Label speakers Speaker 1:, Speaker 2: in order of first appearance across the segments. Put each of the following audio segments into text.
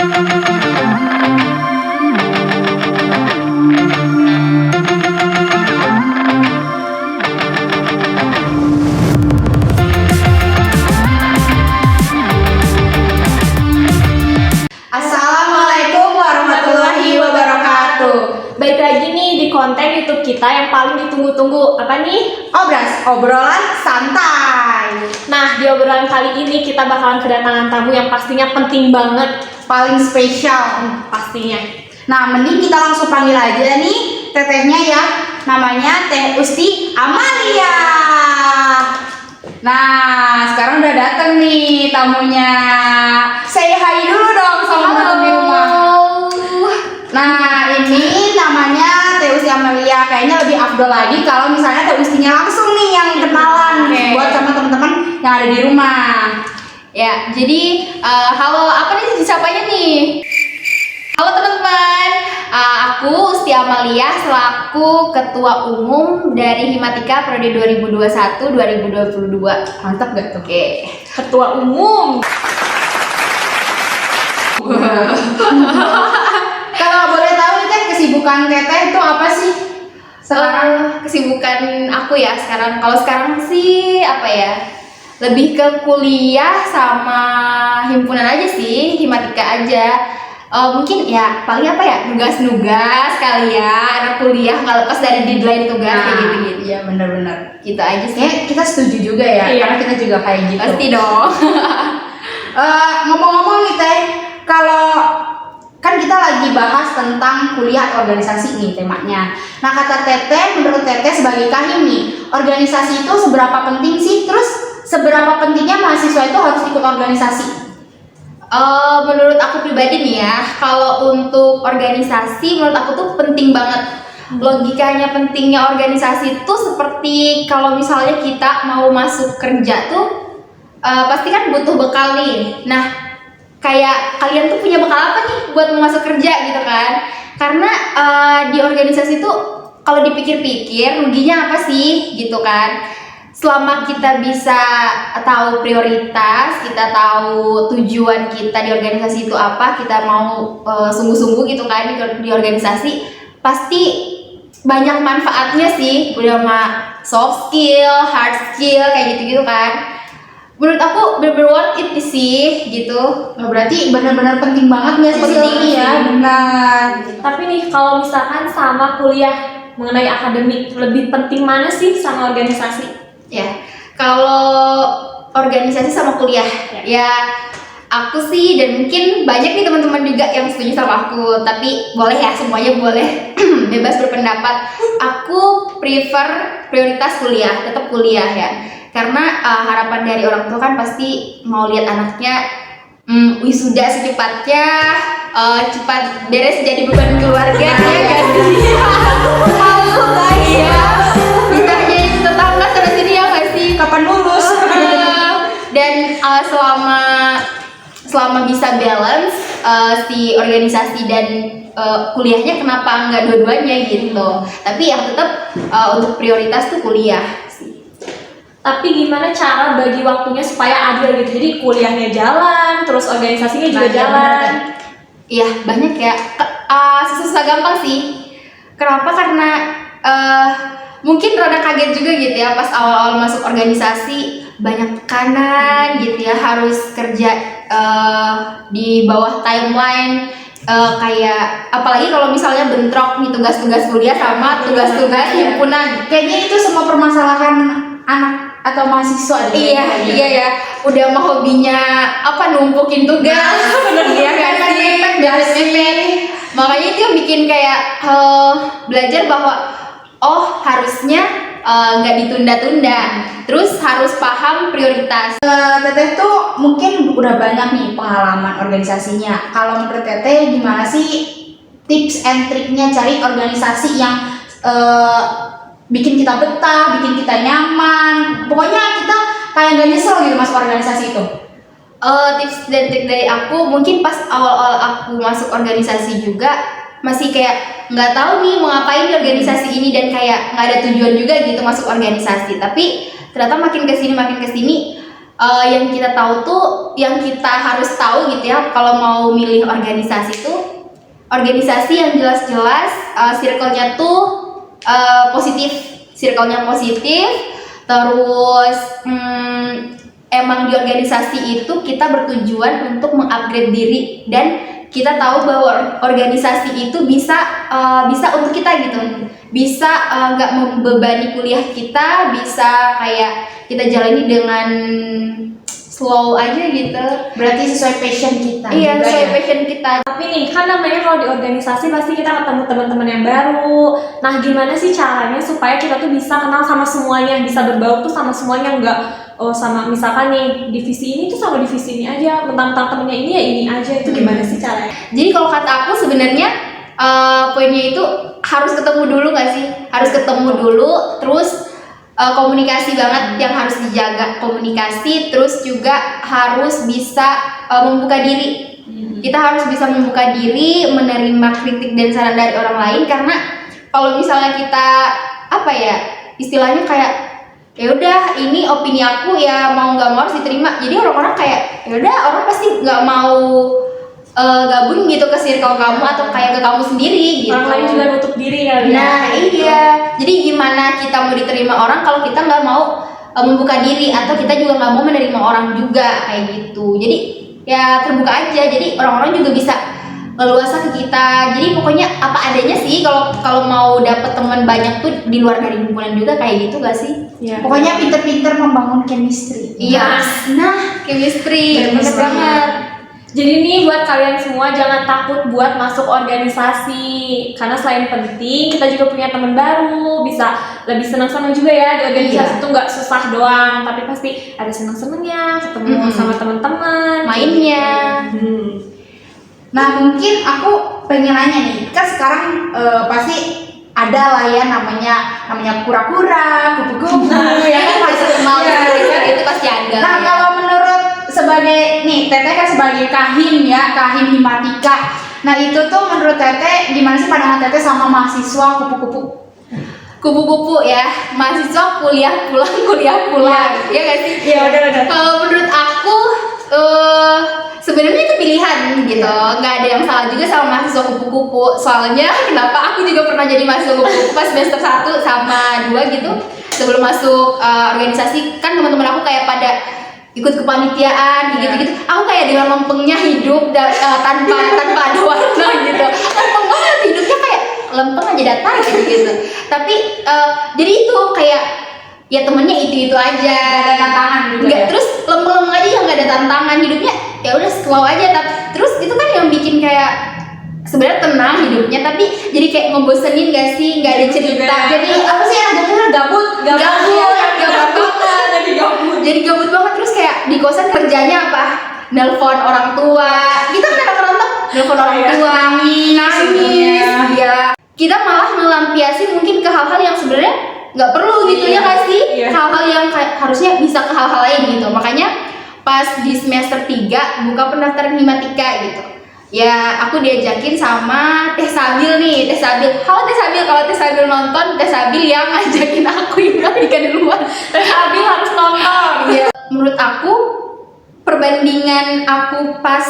Speaker 1: Assalamualaikum warahmatullahi wabarakatuh.
Speaker 2: Baik lagi nih di konten YouTube kita yang paling ditunggu-tunggu. Apa nih?
Speaker 1: Obrolan santai.
Speaker 2: Nah, di obrolan kali ini kita bakalan kedatangan tamu yang pastinya penting banget,
Speaker 1: Paling spesial.
Speaker 2: pastinya.
Speaker 1: Nah, mending kita langsung panggil aja nih tetehnya ya. Namanya Teh Usti Amalia. Nah, sekarang udah dateng nih tamunya. Say hi dulu dong sama teman di rumah. Nah, ini namanya Teh Usti Amalia. Kayaknya lebih afdol lagi kalau misalnya Teh Ustinya langsung nih yang kenalan buat sama teman-teman yang ada di rumah.
Speaker 3: Ya, jadi halo, apa nih siapanya nih? Halo teman-teman, aku Usti Amalia selaku Ketua Umum dari Himatika Prodi 2021-2022.
Speaker 1: Mantap gak tuh?
Speaker 3: Oke.
Speaker 2: Ketua Umum.
Speaker 1: Kalau boleh tahu nih Teh, kesibukan Teteh itu apa sih? Sekarang
Speaker 3: Kesibukan aku ya sekarang. Kalau sekarang sih apa ya? Lebih ke kuliah sama himpunan aja sih, Himatika aja. Mungkin ya paling apa ya, nugas-nugas kali ya, anak kuliah nggak lepas dari deadline tugas kayak gitu-gitu.
Speaker 1: Iya benar-benar.
Speaker 3: Gitu aja sih.
Speaker 1: Kayaknya kita setuju juga ya,
Speaker 2: Iya.
Speaker 1: karena kita juga kayak gitu.
Speaker 3: Pasti dong.
Speaker 1: Ngomong-ngomong nih Teh, kalau kan kita lagi bahas tentang kuliah atau organisasi nih temanya. Nah kata Teteh, menurut Teteh sebagai kahim nih, organisasi itu seberapa penting sih? Terus seberapa pentingnya mahasiswa itu harus ikut organisasi?
Speaker 3: Menurut aku pribadi nih ya, kalau untuk organisasi menurut aku tuh penting banget. Logikanya pentingnya organisasi itu seperti kalau misalnya kita mau masuk kerja tuh pasti kan butuh bekal nih. Nah, kayak kalian tuh punya bekal apa nih buat mau masuk kerja gitu kan? Karena di organisasi tuh kalau dipikir-pikir ruginya apa sih gitu kan? Selama kita bisa tahu prioritas, kita tahu tujuan kita di organisasi itu apa, kita mau sungguh-sungguh gitu kan di organisasi, pasti banyak manfaatnya sih, udah mah soft skill, hard skill kayak gitu-gitu kan. Menurut aku bener-bener worth it sih gitu.
Speaker 1: Nah, berarti benar-benar penting banget nggak sih
Speaker 3: Penting
Speaker 1: skill ini ya?
Speaker 3: sih.
Speaker 1: Benar.
Speaker 2: Tapi nih kalau misalkan sama kuliah mengenai akademik, lebih penting mana sih sama organisasi?
Speaker 3: Ya, kalau organisasi sama kuliah, ya aku sih dan mungkin banyak nih teman-teman juga yang setuju sama aku. Tapi boleh ya, semuanya boleh bebas berpendapat. Aku prioritas kuliah, tetap kuliah ya. Karena harapan dari orang tua kan pasti mau lihat anaknya wisuda secepatnya, cepat beres jadi beban keluarga ya kan. Malu guys ya. Bisa jadi tetangga sana sini ya nggak sih?
Speaker 1: Kapan lulus?
Speaker 3: Dan selama bisa balance si organisasi dan kuliahnya, kenapa nggak dua-duanya gitu. Tapi yang tetap untuk prioritas tuh kuliah sih.
Speaker 2: Tapi gimana cara bagi waktunya supaya adil gitu? Jadi kuliahnya jalan, terus organisasinya juga
Speaker 1: Nah, iya,
Speaker 2: jalan.
Speaker 1: bener,
Speaker 3: Iya banyak ya. Susah gampang sih. Kenapa? Karena mungkin rada kaget juga gitu ya pas awal-awal masuk organisasi, banyak tekanan gitu ya, harus kerja di bawah timeline, kayak apalagi kalau misalnya bentrok nih tugas-tugas kuliah sama tugas-tugas himpunan.
Speaker 1: Kayaknya itu semua permasalahan anak atau mahasiswa deh.
Speaker 3: Iya ya, udah mah hobinya apa, numpukin tugas. Iya kan sih, mepet. Makanya itu yang bikin kayak belajar bahwa harusnya nggak ditunda-tunda, terus harus paham prioritas.
Speaker 1: Teteh tuh mungkin udah banyak nih pengalaman organisasinya. Kalau menurut Teteh gimana sih tips and triknya cari organisasi yang bikin kita betah, bikin kita nyaman, pokoknya kita kayak gak nyesel gitu masuk organisasi itu?
Speaker 3: Tips dan trik dari aku, mungkin pas awal-awal aku masuk organisasi juga masih kayak nggak tahu nih mau ngapain di organisasi ini, dan kayak nggak ada tujuan juga gitu masuk organisasi. Tapi ternyata makin kesini yang kita tahu tuh, yang kita harus tahu gitu ya kalau mau milih organisasi tuh, organisasi yang jelas-jelas circle-nya tuh positif, circle-nya positif, terus emang di organisasi itu kita bertujuan untuk mengupgrade diri dan kita tahu bahwa organisasi itu bisa untuk kita gitu, bisa nggak membebani kuliah kita, bisa kayak kita jalani dengan slow aja gitu.
Speaker 1: Berarti sesuai passion kita.
Speaker 3: Iya,
Speaker 1: juga
Speaker 3: sesuai
Speaker 1: ya?
Speaker 3: passion kita.
Speaker 2: Tapi nih kan namanya kalau di organisasi pasti kita ketemu teman-teman yang baru. Nah gimana sih caranya supaya kita tuh bisa kenal sama semuanya, bisa berbaur tuh sama semuanya, nggak sama misalkan nih divisi ini tuh sama divisi ini aja, mentang-mentang temennya ini ya ini aja, itu gimana sih caranya?
Speaker 3: Jadi kalau kata aku sebenarnya poinnya itu harus ketemu dulu nggak sih? Harus ketemu dulu, terus komunikasi banget yang harus dijaga, komunikasi, terus juga harus bisa membuka diri. Kita harus bisa membuka diri, menerima kritik dan saran dari orang lain, karena kalau misalnya kita apa ya, istilahnya kayak ya udah ini opini aku ya mau nggak mau harus diterima, jadi orang-orang kayak ya udah orang pasti nggak mau gabung gitu ke circle kamu atau kayak ke kamu sendiri gitu.
Speaker 2: Orang lain juga nutup diri kali ya.
Speaker 3: Nah iya, jadi gimana kita mau diterima orang kalau kita nggak mau membuka diri, atau kita juga nggak mau menerima orang juga kayak gitu. Jadi ya terbuka aja, jadi orang-orang juga bisa leluasa ke kita. Jadi pokoknya apa adanya sih, kalau mau dapet teman banyak tuh di luar dari himpunan juga kayak gitu gak sih?
Speaker 2: Iya.
Speaker 1: Pokoknya pinter-pinter membangun chemistry.
Speaker 3: Iya, nah chemistry, bener banget.
Speaker 2: Jadi nih buat kalian semua jangan takut buat masuk organisasi, karena selain penting kita juga punya teman baru, bisa lebih senang-senang juga ya di organisasi. Itu nggak susah doang, tapi pasti ada senang-senangnya, ketemu sama teman-teman,
Speaker 3: mainnya.
Speaker 1: Nah mungkin aku pengen nanya nih, kan sekarang pasti ada lah ya namanya kura-kura, kupu-kupu, ya kan pasti kenal
Speaker 3: Itu pasti ada.
Speaker 1: Nah kalau menurut sebagai nih Teteh kan sebagai kahim ya, kahim himatika. Nah itu tuh menurut Teteh gimana sih pandangan Teteh sama mahasiswa kupu-kupu?
Speaker 3: Kupu-kupu ya, mahasiswa kuliah pulang, ya gak sih?
Speaker 2: Iya udah.
Speaker 3: Kalau menurut aku sebenarnya itu pilihan gitu, nggak ada yang salah juga sama mahasiswa kupu-kupu. Soalnya kenapa aku juga pernah jadi mahasiswa kupu-kupu pas semester 1 sama 2 gitu. Sebelum masuk organisasi kan teman-teman aku kayak pada ikut kepanitiaan gitu-gitu. Aku kayak dengan lempengnya hidup tanpa ada warna gitu. Lempeng banget hidupnya, kayak lempeng aja datar gitu. Tapi jadi itu kayak ya temennya itu aja,
Speaker 1: Gak ada tantangan juga.
Speaker 3: Nggak, terus lempeng-lempeng aja yang gak ada tantangan hidupnya, ya udah slow aja. Terus itu kan yang bikin kayak sebenarnya tenang hidupnya, tapi jadi kayak ngebosenin gak sih, nggak ada cerita.
Speaker 1: Jadi apa sih yang jadinya gabut
Speaker 3: Jadi gabut banget. Terus kayak di kosan kerjanya apa? Nelpon orang tua. Kita kan anak rantau, nelpon orang tua, nangis. Iya. Kita malah melampiasi mungkin ke hal-hal yang sebenarnya nggak perlu gitu ya nggak sih?
Speaker 2: Iya.
Speaker 3: Hal-hal yang kayak harusnya bisa ke hal-hal lain gitu. Makanya pas di semester 3 buka pendaftaran himatika gitu. Ya aku diajakin sama Teh Sabil nih, Teh Sabil. Halo Teh Sabil, kalau Teh Sabil nonton, Teh Sabil yang ngajakin aku himatika duluan.
Speaker 2: Teh Sabil harus nonton.
Speaker 3: Iya. Menurut aku perbandingan aku pas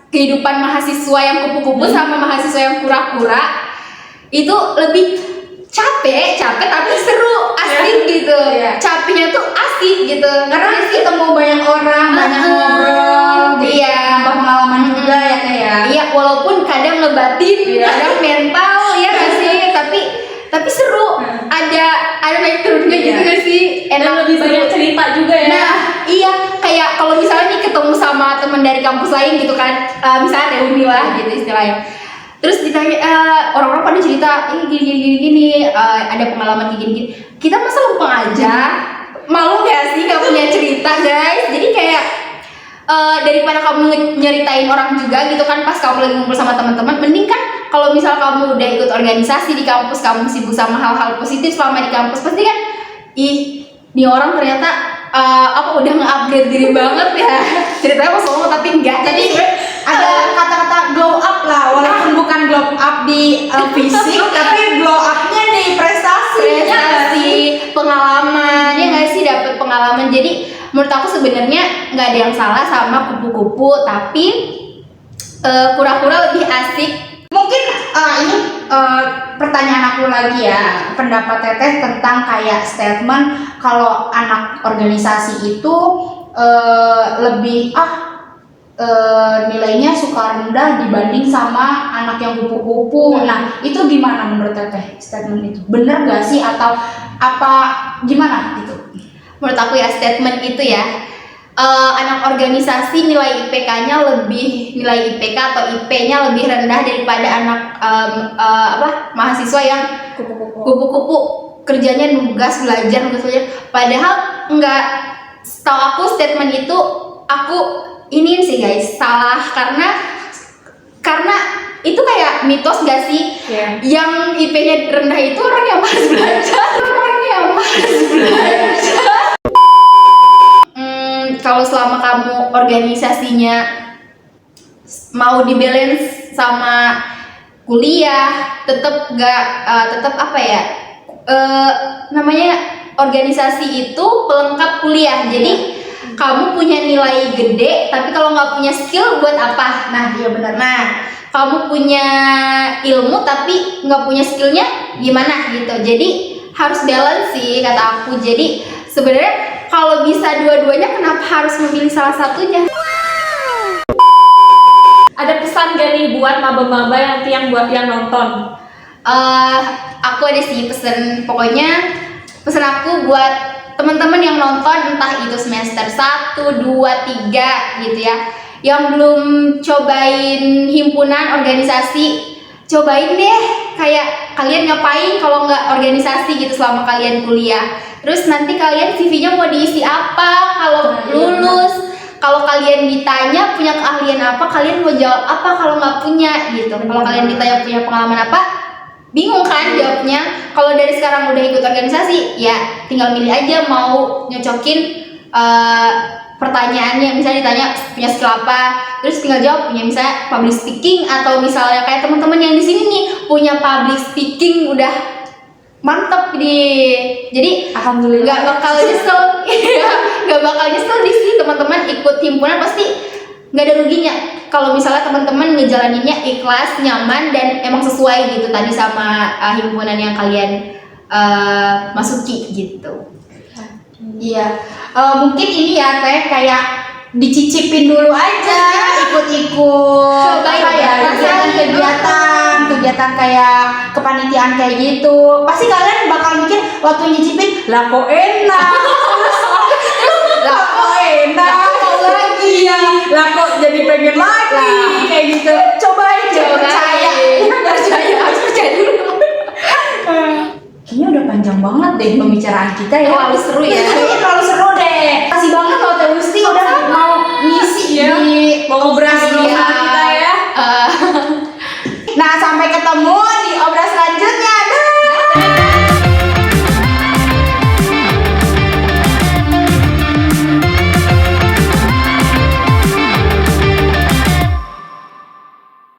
Speaker 3: kehidupan mahasiswa yang kupu-kupu sama mahasiswa yang kura-kura itu lebih capek tapi seru, asik gitu. Capeknya tuh asik gitu.
Speaker 1: Karena ketemu banyak orang, banyak ngobrol,
Speaker 3: Iya.
Speaker 1: nambah pengalaman juga ya Teh ya.
Speaker 3: Iya, walaupun kadang ngebatin, kadang mental ya nggak sih, tapi seru. Ada naik turunnya gitu nggak sih?
Speaker 2: Dan lebih banyak cerita juga ya.
Speaker 3: Nah, iya, kayak kalau misalnya nih ketemu sama teman dari kampus lain gitu kan, misalnya reuni lah gitu istilahnya. Terus ditanya orang-orang pada cerita, ini gini, ada pengalaman kayak gini. Kita masa lempeng aja, malu gak sih nggak punya cerita guys? Jadi kayak daripada kamu nyeritain orang juga gitu kan pas kamu lagi ngumpul sama teman-teman, mending kan kalau misal kamu udah ikut organisasi di kampus, kamu sibuk sama hal-hal positif selama di kampus, pasti kan nih orang ternyata udah nge-upgrade diri banget ya. Ceritanya mau sombong tapi enggak.
Speaker 1: Jadi ada kata-kata glow up lah, walaupun bukan glow up di fisik, tapi glow upnya di prestasi.
Speaker 3: Pengalaman ya nggak sih, dapet pengalaman. Jadi menurut aku sebenarnya nggak ada yang salah sama kupu-kupu, tapi kura-kura lebih asik.
Speaker 1: Mungkin ini pertanyaan aku lagi ya, pendapat Teteh tentang kayak statement kalau anak organisasi itu lebih nilainya suka rendah dibanding sama anak yang kupu-kupu. Nah, itu gimana menurut Teteh statement itu? Bener gak sih atau apa gimana gitu?
Speaker 3: Menurut aku ya statement itu ya, anak organisasi nilai IPK-nya nilai IPK atau IP-nya lebih rendah daripada anak mahasiswa yang kupu-kupu kerjanya nugas belajar. Padahal enggak, setahu aku statement itu aku ini sih guys salah, karena itu kayak mitos gak sih?
Speaker 2: Yeah.
Speaker 3: Yang IP-nya rendah itu orang yang malas belajar. Kalau selama kamu organisasinya mau dibalance sama kuliah, tetap namanya organisasi itu pelengkap kuliah. Jadi kamu punya nilai gede, tapi kalau nggak punya skill buat apa?
Speaker 1: Nah, iya benar.
Speaker 3: Nah, kamu punya ilmu tapi nggak punya skillnya gimana gitu. Jadi harus balance sih kata aku. Jadi sebenarnya kalau bisa dua-duanya, kenapa harus memilih salah satunya?
Speaker 2: Ada pesan gak nih buat maba-maba nanti yang buat yang nonton?
Speaker 3: Aku ada sih pesan, pokoknya pesan aku buat teman-teman yang nonton, entah itu semester 1, 2, 3 gitu ya, yang belum cobain himpunan organisasi, cobain deh kayak kalian ngapain kalau nggak organisasi gitu selama kalian kuliah. Terus nanti kalian CV-nya mau diisi apa kalau lulus, kalau kalian ditanya punya keahlian apa, kalian mau jawab apa kalau nggak punya gitu. Kalau kalian ditanya punya pengalaman apa, bingung kan jawabnya. Kalau dari sekarang udah ikut organisasi, ya tinggal milih aja mau nyocokin pertanyaannya. Misalnya ditanya punya skill apa, terus tinggal jawab punya misalnya public speaking, atau misalnya kayak teman-teman yang di sini nih punya public speaking udah mantep jadi
Speaker 2: Alhamdulillah.
Speaker 3: nggak bakal nyesel. Nggak bakal nyesel di sini. Teman-teman ikut himpunan pasti nggak ada ruginya kalau misalnya teman-teman ngejalaninnya ikhlas, nyaman, dan emang sesuai gitu tadi sama himpunan yang kalian masuki gitu.
Speaker 1: Iya, mungkin ini ya Teh kayak dicicipin dulu aja, ikut-ikut
Speaker 3: Cobain
Speaker 1: apa ya,
Speaker 3: ya,
Speaker 1: kegiatan kayak kepanitiaan kayak gitu. Pasti kalian bakal mikir waktu nyicipin, lah kok enak, lah kok enak, lagi, lah kok jadi pengen lagi, kayak gitu. Cobain, percaya
Speaker 3: Harus percaya dulu.
Speaker 1: Kayaknya udah panjang banget deh pembicaraan kita ya.
Speaker 3: Terlalu seru ya.
Speaker 1: Kayaknya terlalu seru deh. Kasih banget loh Teh Usti udah mau ngisi
Speaker 2: Iya.
Speaker 1: di
Speaker 2: Mau ngobrol
Speaker 1: podcast
Speaker 2: sama
Speaker 1: dia.